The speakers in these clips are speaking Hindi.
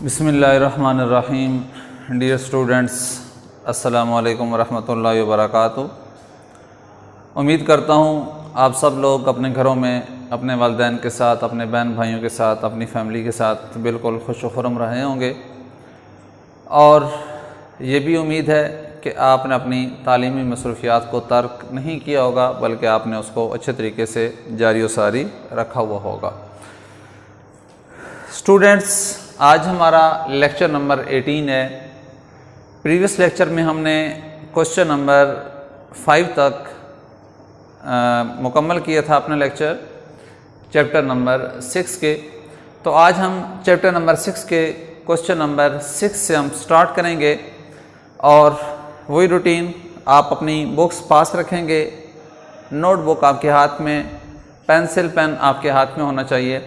बिस्मिल्लाहिर्रहमानिर्रहीम। डियर स्टूडेंट्स, अस्सलामु अलैकुम वरहमतुल्लाहि वबरकातुहू। उम्मीद करता हूँ आप सब लोग अपने घरों में अपने वालिदैन के साथ, अपने बहन भाइयों के साथ, अपनी फैमिली के साथ बिल्कुल खुश व खुर्रम रहे होंगे। और ये भी उम्मीद है कि आपने अपनी तालीमी मसरूफियात को तर्क नहीं किया होगा, बल्कि आपने उसको अच्छे तरीके से जारी व सारी रखा हुआ होगा। स्टूडेंट्स, आज हमारा लेक्चर नंबर 18 है। प्रीवियस लेक्चर में हमने क्वेश्चन नंबर 5 तक मुकम्मल किया था अपना लेक्चर चैप्टर नंबर 6 के। तो आज हम चैप्टर नंबर 6 के क्वेश्चन नंबर 6 से हम स्टार्ट करेंगे। और वही रूटीन, आप अपनी बुक्स पास रखेंगे, नोटबुक आपके हाथ में, पेंसिल पेन आपके हाथ में होना चाहिए।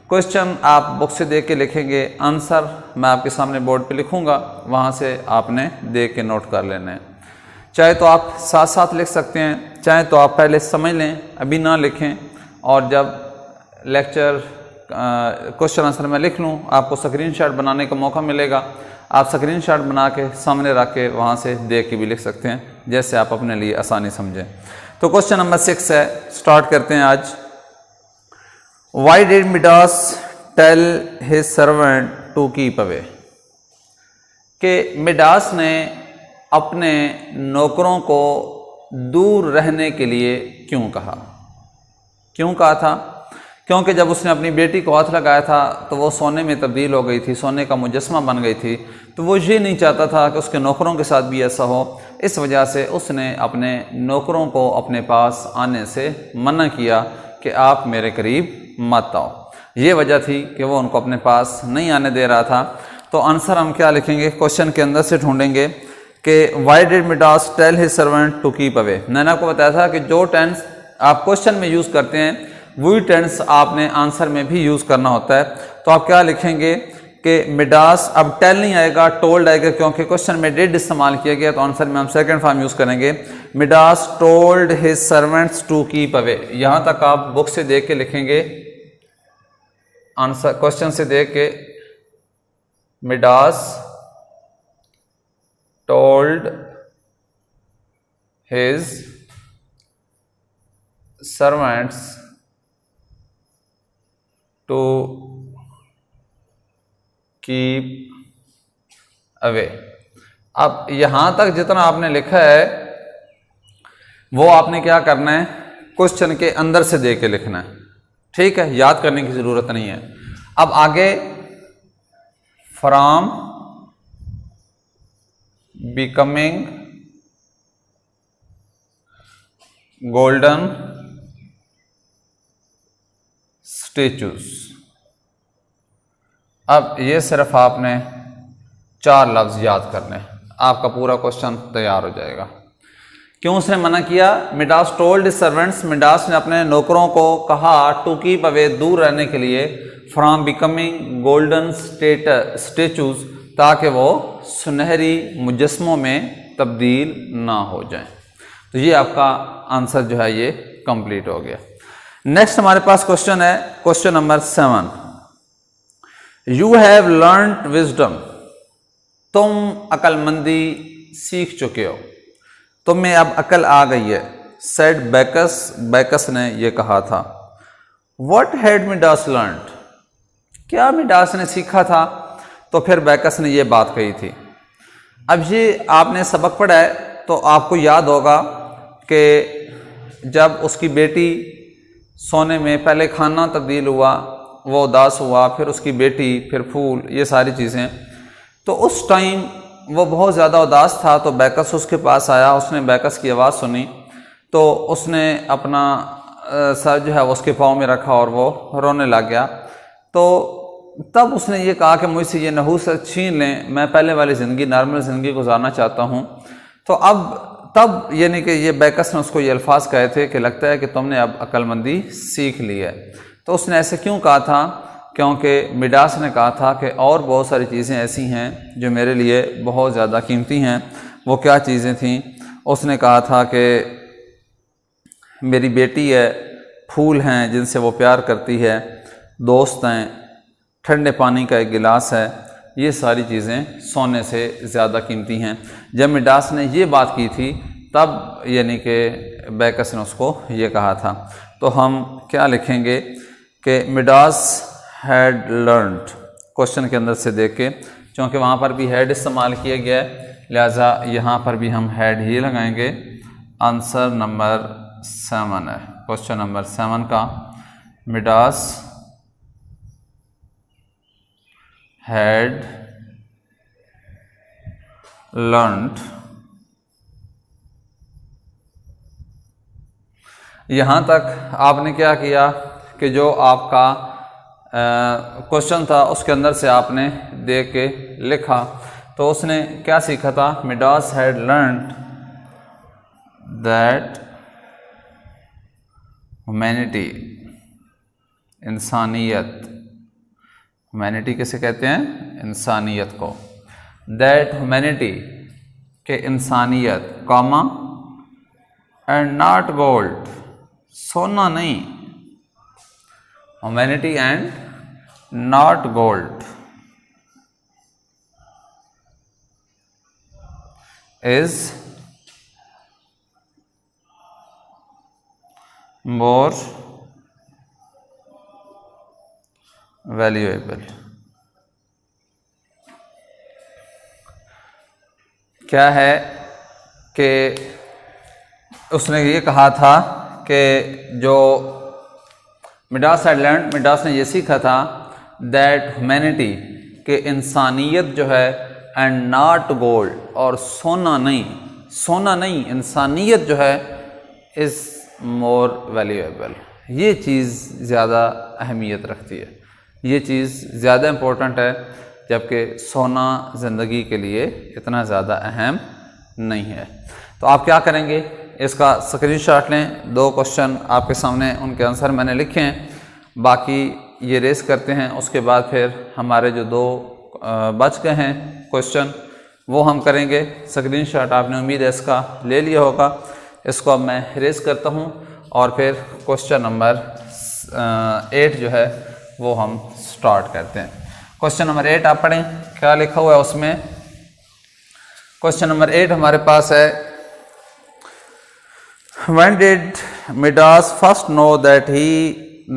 क्वेश्चन आप बुक से देख के लिखेंगे, आंसर मैं आपके सामने बोर्ड पे लिखूंगा, वहाँ से आपने देख के नोट कर लेना है। चाहे तो आप साथ साथ लिख सकते हैं, चाहे तो आप पहले समझ लें, अभी ना लिखें, और जब लेक्चर क्वेश्चन आंसर मैं लिख लूँ आपको स्क्रीनशॉट बनाने का मौका मिलेगा। आप स्क्रीनशॉट बना के सामने रख के वहाँ से देख के भी लिख सकते हैं, जैसे आप अपने लिए आसानी समझें। तो क्वेश्चन नंबर 6 है, स्टार्ट करते हैं आज। Why did Midas tell his servant to keep away? कि मिडास ने अपने नौकरों को दूर रहने के लिए क्यों कहा? क्यों कहा था? क्योंकि जब उसने अपनी बेटी को हाथ लगाया था तो वो सोने में तब्दील हो गई थी, सोने का मुजस्मा बन गई थी। तो वो ये नहीं चाहता था कि उसके नौकरों के साथ भी ऐसा हो। इस वजह से उसने अपने नौकरों को अपने पास आने से मना किया कि आप मेरे करीब मत आओ। ये वजह थी कि वो उनको अपने पास नहीं आने दे रहा था। तो आंसर हम क्या लिखेंगे, क्वेश्चन के अंदर से ढूंढेंगे कि why did Midas tell his servant to keep away. मैंने आपको बताया था कि जो टेंस आप क्वेश्चन में यूज़ करते हैं वही टेंस आपने आंसर में भी यूज़ करना होता है। तो आप क्या लिखेंगे कि मिडास, अब टेल नहीं आएगा, टोल्ड आएगा, क्योंकि क्वेश्चन में डिड इस्तेमाल किया गया। तो आंसर में हम सेकंड फॉर्म यूज़ करेंगे, Midas told his servants to keep away. यहाँ तक आप बुक से देख के लिखेंगे, आंसर क्वेश्चन से देख के, Midas told his servants to keep away. अब यहां तक जितना आपने लिखा है वो आपने क्या करना है, क्वेश्चन के अंदर से देख के लिखना है, ठीक है, याद करने की जरूरत नहीं है। अब आगे, फ्रॉम बिकमिंग गोल्डन स्टेचूज। अब ये सिर्फ आपने 4 लफ्ज याद करने, आपका पूरा क्वेश्चन तैयार हो जाएगा। क्यों उसने मना किया? मिडास टोल्ड सर्वेंट्स, मिडास ने अपने नौकरों को कहा टू कीप अवे, दूर रहने के लिए, फ्रॉम बिकमिंग गोल्डन स्टेचूज, ताकि वो सुनहरी मुजस्मों में तब्दील ना हो जाएं। तो ये आपका आंसर जो है ये कंप्लीट हो गया। नेक्स्ट हमारे पास क्वेश्चन है, question number 7। You have learned wisdom, तुम अक्लमंदी सीख चुके हो, तुम में अब अकल आ गई है। सेड बैकस, बैकस ने यह कहा था। व्हाट हैड मिडास लर्न्ड, क्या मिडास ने सीखा था? तो फिर बैकस ने यह बात कही थी। अब ये आपने सबक पढ़ा है तो आपको याद होगा कि जब उसकी बेटी सोने में, पहले खाना तब्दील हुआ, वो उदास हुआ, फिर उसकी बेटी, फिर फूल, ये सारी चीज़ें, तो उस टाइम वो बहुत ज़्यादा उदास था। तो बैकस उसके पास आया, उसने बैकस की आवाज़ सुनी, तो उसने अपना सर जो है उसके पाँव में रखा और वो रोने लग गया। तो तब उसने ये कहा कि मुझसे ये नहूसत छीन लें, मैं पहले वाली ज़िंदगी, नॉर्मल ज़िंदगी गुजारना चाहता हूँ। तो अब तब यानी कि ये बैकस ने उसको ये अल्फाज कहे थे कि लगता है कि तुमने अब अक्लमंदी सीख ली है। तो उसने ऐसे क्यों कहा था? क्योंकि मिडास ने कहा था कि और बहुत सारी चीज़ें ऐसी हैं जो मेरे लिए बहुत ज़्यादा कीमती हैं। वो क्या चीज़ें थीं? उसने कहा था कि मेरी बेटी है, फूल हैं जिनसे वो प्यार करती है, दोस्त हैं, ठंडे पानी का एक गिलास है, ये सारी चीज़ें सोने से ज़्यादा कीमती हैं। जब मिडास ने ये बात की थी तब यानी कि बैकस ने उसको ये कहा था। तो हम क्या लिखेंगे कि मिडास हैड लर्नड, क्वेश्चन के अंदर से देख के, क्योंकि वहाँ पर भी हैड इस्तेमाल किया गया है, लिहाजा यहाँ पर भी हम हैड ही लगाएंगे। आंसर नंबर 7 है, क्वेश्चन नंबर 7 का मिडास हैड लर्नड। यहाँ तक आपने क्या किया कि जो आपका क्वेश्चन था उसके अंदर से आपने देख के लिखा। तो उसने क्या सीखा था, Midas had learned that humanity, इंसानियत, ह्यूमैनिटी किसे कहते हैं, इंसानियत को, दैट ह्यूमैनिटी के इंसानियत, कॉमा, एंड नॉट गोल्ड, सोना नहीं, humanity and not gold is more valuable. क्या है कि उसने ये कहा था कि जो मिडास हैड लर्नड, मिडास ने ये सीखा था दैट ह्यूमैनिटी के इंसानियत जो है, एंड नॉट गोल्ड, और सोना नहीं, सोना नहीं, इंसानियत जो है, इज़ मोर वैल्यूएबल, ये चीज़ ज़्यादा अहमियत रखती है, ये चीज़ ज़्यादा इम्पोर्टेंट है, जबकि सोना ज़िंदगी के लिए इतना ज़्यादा अहम नहीं है। तो आप क्या करेंगे, इसका स्क्रीनशॉट लें, 2 क्वेश्चन आपके सामने, उनके आंसर मैंने लिखे हैं, बाकी ये रेस करते हैं, उसके बाद फिर हमारे जो 2 बच गए हैं क्वेश्चन वो हम करेंगे। स्क्रीनशॉट आपने उम्मीद है इसका ले लिया होगा, इसको अब मैं रेस करता हूँ और फिर क्वेश्चन नंबर 8 जो है वो हम स्टार्ट करते हैं। क्वेश्चन नंबर 8 आप पढ़ें, क्या लिखा हुआ है उसमें। क्वेश्चन नंबर 8 हमारे पास है, When did Midas first know that he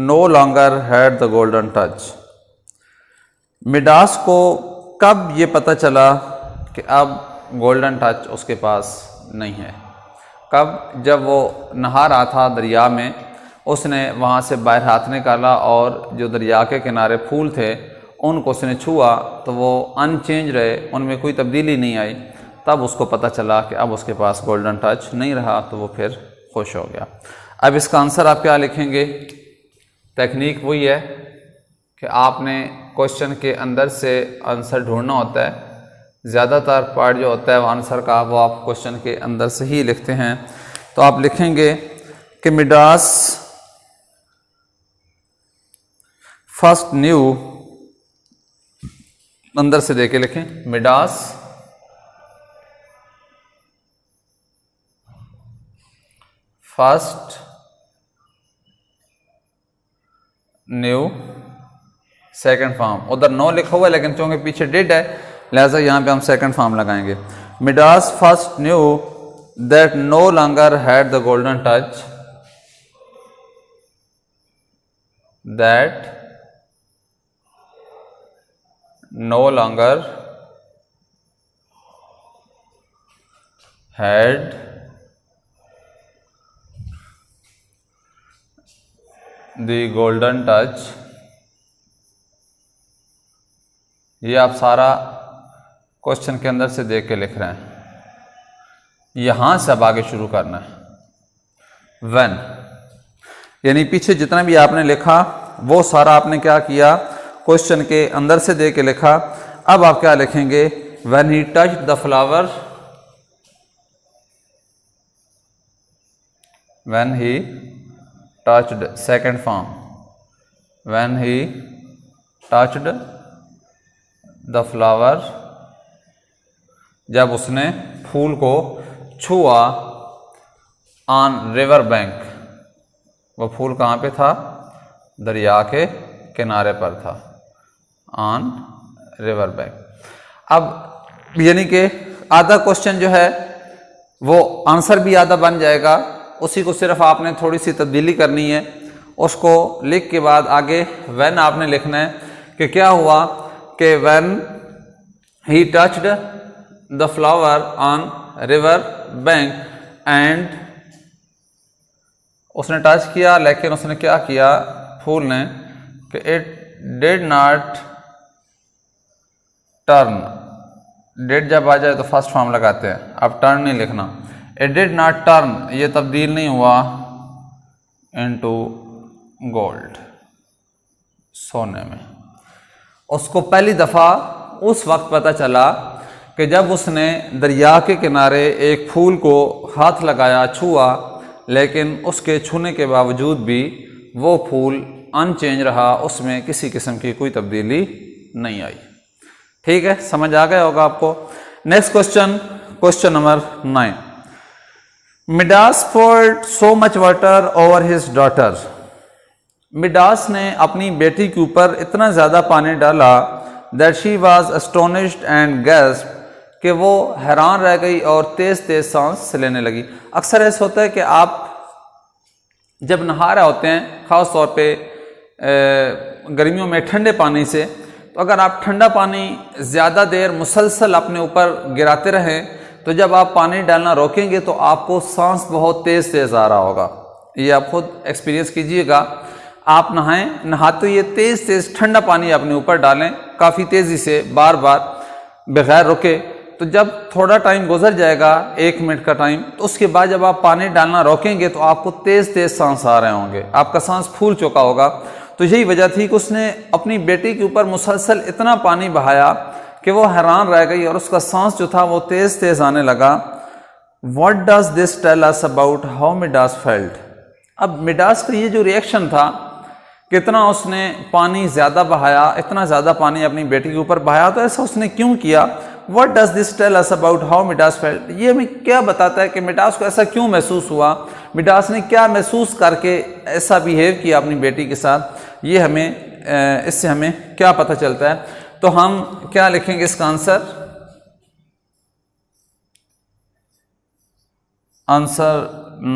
no longer had the golden touch? Midas को कब ये पता चला कि अब गोल्डन टच उसके पास नहीं है? कब? जब वो नहा रहा था दरिया में, उसने वहाँ से बाहर हाथ निकाला और जो दरिया के किनारे फूल थे उनको उसने छुआ तो वो अनचेंज रहे, उनमें कोई तब्दीली नहीं आई। तब उसको पता चला कि अब उसके पास गोल्डन टच नहीं रहा, तो वो फिर खुश हो गया। अब इसका आंसर आप क्या लिखेंगे? टेक्निक वही है कि आपने क्वेश्चन के अंदर से आंसर ढूंढना होता है। ज़्यादातर पार्ट जो होता है वो आंसर का, वो आप क्वेश्चन के अंदर से ही लिखते हैं। तो आप लिखेंगे कि मिडास फर्स्ट न्यू, अंदर से देके लिखें, Midas first new second form. उधर नो लिखा हुआ है लेकिन चूंकि पीछे डिड है लिहाजा यहां पे हम सेकंड फॉर्म लगाएंगे। Midas first knew that no longer had the golden touch, that no longer had the golden touch. ये आप सारा क्वेश्चन के अंदर से देख के लिख रहे हैं, यहां से अब आगे शुरू करना है। व्हेन यानी पीछे जितना भी आपने लिखा वो सारा आपने क्या किया, क्वेश्चन के अंदर से देख के लिखा। अब आप क्या लिखेंगे? When he touched the flower, when he touched, second form, when he touched the flower, जब उसने फूल को छुआ, on river bank, वो फूल कहाँ पे था? दरिया के किनारे पर था, on river bank। अब यानी कि आधा क्वेश्चन जो है वो आंसर भी आधा बन जाएगा, उसी को सिर्फ आपने थोड़ी सी तब्दीली करनी है। उसको लिख के बाद आगे व्हेन आपने लिखना है कि क्या हुआ कि when he touched the flower on river bank and, उसने टच किया लेकिन उसने क्या किया फूल ने कि it did not turn, did जब आ जाए तो फर्स्ट फॉर्म लगाते हैं, अब टर्न नहीं लिखना। इट डिड नॉट टर्न, ये तब्दील नहीं हुआ इनटू गोल्ड, सोने में। उसको पहली दफ़ा उस वक्त पता चला कि जब उसने दरिया के किनारे एक फूल को हाथ लगाया, छुआ, लेकिन उसके छूने के बावजूद भी वो फूल अनचेंज रहा, उसमें किसी किस्म की कोई तब्दीली नहीं आई। ठीक है, समझ आ गया होगा आपको। Next question, question number 9। Midas poured so much water over his daughter। Midas ने अपनी बेटी के ऊपर इतना ज़्यादा पानी डाला that she was astonished and gasped, कि वो हैरान रह गई और तेज़ तेज़ सांस लेने लगी। अक्सर ऐसा होता है कि आप जब नहा रहे होते हैं, ख़ास तौर पे गर्मियों में ठंडे पानी से, तो अगर आप ठंडा पानी ज़्यादा देर मुसलसल अपने ऊपर गिराते रहें तो जब आप पानी डालना रोकेंगे तो आपको सांस बहुत तेज़ तेज़ आ रहा होगा। ये आप खुद एक्सपीरियंस कीजिएगा। आप नहाएं, नहाते ये तेज़ तेज़ ठंडा पानी अपने ऊपर डालें काफ़ी तेज़ी से, बार बार बगैर रुके। तो जब थोड़ा टाइम गुजर जाएगा, 1 मिनट का टाइम, तो उसके बाद जब आप पानी डालना रोकेंगे तो आपको तेज़ तेज़ सांस आ रहे होंगे, आपका सांस फूल चुका होगा। तो यही वजह थी कि उसने अपनी बेटी के ऊपर मुसलसल इतना पानी बहाया कि वो हैरान रह गई और उसका सांस जो था वो तेज़ तेज़ आने लगा। What does this tell us about how Midas felt? अब मिडास का ये जो रिएक्शन था, कितना उसने पानी ज़्यादा बहाया, इतना ज़्यादा पानी अपनी बेटी के ऊपर बहाया, तो ऐसा उसने क्यों किया? What does this tell us about how Midas felt? ये हमें क्या बताता है कि मिडास को ऐसा क्यों महसूस हुआ, मिडास ने क्या महसूस करके ऐसा बिहेव किया अपनी बेटी के साथ। ये हमें इससे हमें क्या पता चलता है। तो हम क्या लिखेंगे इसका आंसर? आंसर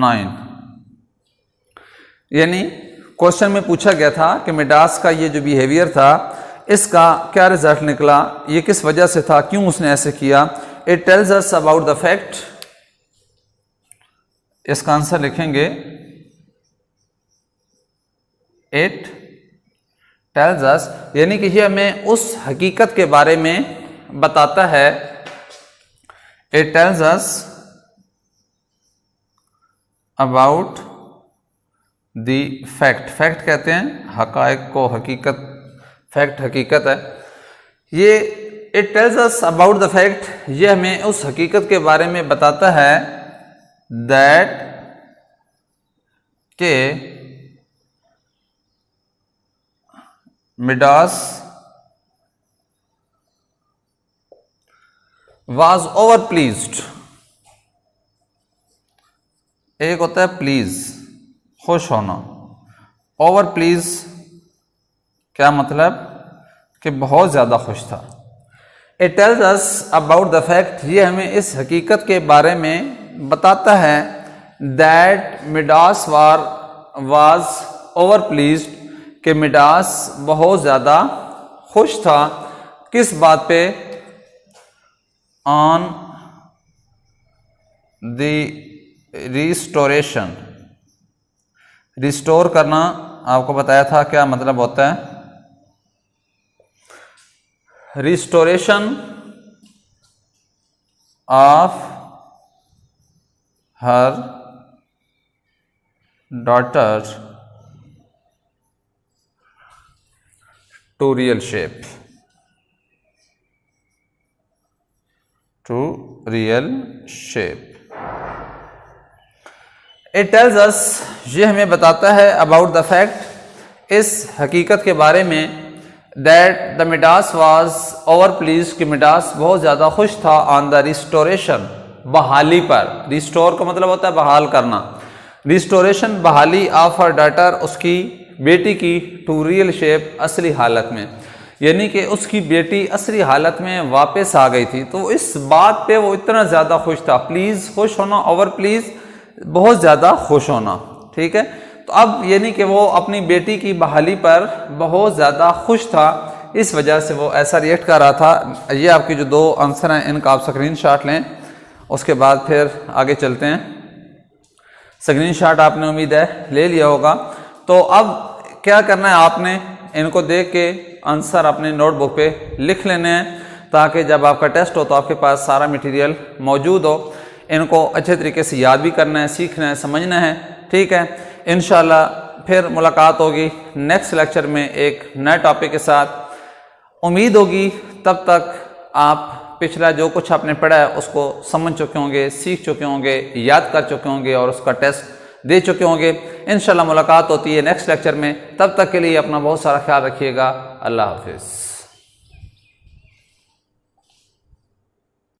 9। यानी क्वेश्चन में पूछा गया था कि मिडास का ये जो बिहेवियर था, इसका क्या रिजल्ट निकला, ये किस वजह से था, क्यों उसने ऐसे किया। It tells us about the fact, इसका आंसर लिखेंगे इट टेल्स अस, यानी कि ये हमें उस हकीकत के बारे में बताता है। It tells us about the fact, fact कहते हैं हकायक को, हकीकत, फैक्ट हकीकत है। ये it tells us about the fact, ये हमें उस हकीकत के बारे में बताता है दैट के मिडास was over pleased। एक होता है प्लीज, खुश होना, ओवर प्लीज क्या मतलब कि बहुत ज्यादा खुश था। It tells us about the fact, ये हमें इस हकीकत के बारे में बताता है that Midas was over pleased, कि मिडास बहुत ज़्यादा खुश था। किस बात पे? ऑन द रिस्टोरेशन, रिस्टोर करना आपको बताया था क्या मतलब होता है। Restoration of her daughter to real shape, to real shape. It tells us, ये हमें बताता है अबाउट द फैक्ट, इस हकीकत के बारे में, that the Midas was over please, कि मिडास बहुत ज़्यादा खुश था ऑन द रिस्टोरेशन, बहाली पर। रिस्टोर का मतलब होता है बहाल करना। रिस्टोरेशन बहाली ऑफ हर डॉटर, उसकी बेटी की, टू रियल शेप, असली हालत में। यानी कि उसकी बेटी असली हालत में वापस आ गई थी। तो इस बात पे वो इतना ज़्यादा खुश था। प्लीज़ खुश होना, ओवर प्लीज़ बहुत ज़्यादा खुश होना, ठीक है। तो अब यानी कि वो अपनी बेटी की बहाली पर बहुत ज़्यादा खुश था, इस वजह से वो ऐसा रिएक्ट कर रहा था। ये आपकी जो 2 आंसर हैं इनका आप स्क्रीनशॉट लें, उसके बाद फिर आगे चलते हैं। स्क्रीनशॉट आपने उम्मीद है ले लिया होगा। तो अब क्या करना है, आपने इनको देख के आंसर अपने नोटबुक पे लिख लेने हैं, ताकि जब आपका टेस्ट हो तो आपके पास सारा मटेरियल मौजूद हो। इनको अच्छे तरीके से याद भी करना है, सीखना है, समझना है, ठीक है। इंशाल्लाह फिर मुलाकात होगी नेक्स्ट लेक्चर में एक नए टॉपिक के साथ। उम्मीद होगी तब तक आप पिछला जो कुछ आपने पढ़ा है उसको समझ चुके होंगे, सीख चुके होंगे, याद कर चुके होंगे और उसका टेस्ट दे चुके होंगे। इंशाल्लाह मुलाकात होती है नेक्स्ट लेक्चर में। तब तक के लिए अपना बहुत सारा ख्याल रखिएगा। अल्लाह हाफिज़।